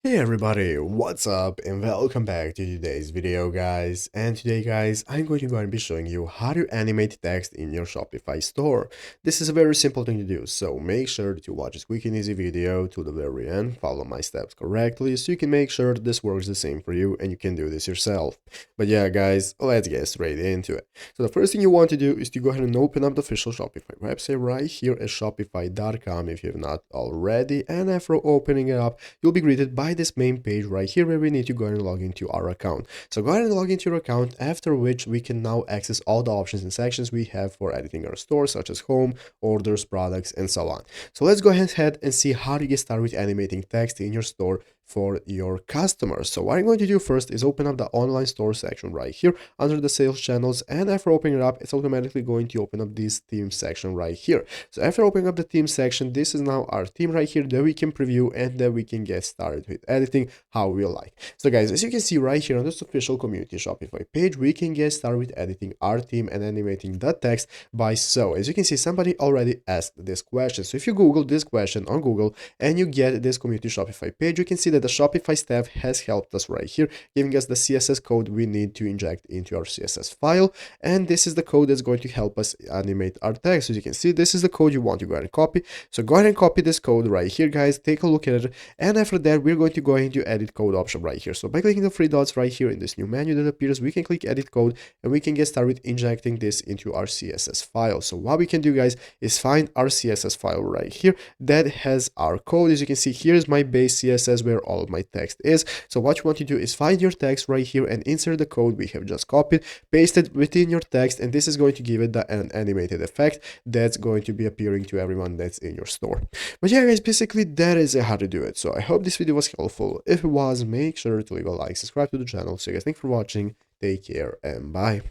Hey everybody, what's up and welcome back to today's video guys. And today guys, I'm going to be showing you how to animate text in your Shopify store. This is a very simple thing to do, so make sure to watch this quick and easy video to the very end, follow my steps correctly so you can make sure that this works the same for you and you can do this yourself. But yeah guys, let's get straight into it. So the first thing you want to do is to go ahead and open up the official Shopify website right here at shopify.com if you have not already, and after opening it up, you'll be greeted by this main page right here where we need to go ahead and log into our account. So go ahead and log into your account, after which we can now access all the options and sections we have for editing our store, such as home, orders, products, and so on. So let's go ahead and see how to get started with animating text in your store for your customers. So what I'm going to do first is open up the online store section right here under the sales channels, and after opening it up, it's automatically going to open up this theme section right here. So after opening up the theme section, this is now our theme right here that we can preview and that we can get started with editing how we like. So guys, as you can see right here on this official community Shopify page, we can get started with editing our theme and animating the text by so. As you can see, somebody already asked this question. So if you Google this question on Google and you get this community Shopify page, you can see that the Shopify staff has helped us right here, giving us the CSS code we need to inject into our CSS file. And this is the code that's going to help us animate our text. As you can see, this is the code you want to go ahead and copy. So go ahead and copy this code right here, guys. Take a look at it. And after that, we're going to go into edit code option right here. So by clicking the three dots right here in this new menu that appears, we can click edit code and we can get started with injecting this into our CSS file. So what we can do, guys, is find our CSS file right here that has our code. As you can see, here's my base CSS where all of my text is. So what you want to do is find your text right here and insert the code we have just copied, paste it within your text, and this is going to give it an animated effect that's going to be appearing to everyone that's in your store. But yeah guys, basically that is how to do it. So I hope this video was helpful. If it was, make sure to leave a like, subscribe to the channel. So guys, thanks for watching, take care, and bye.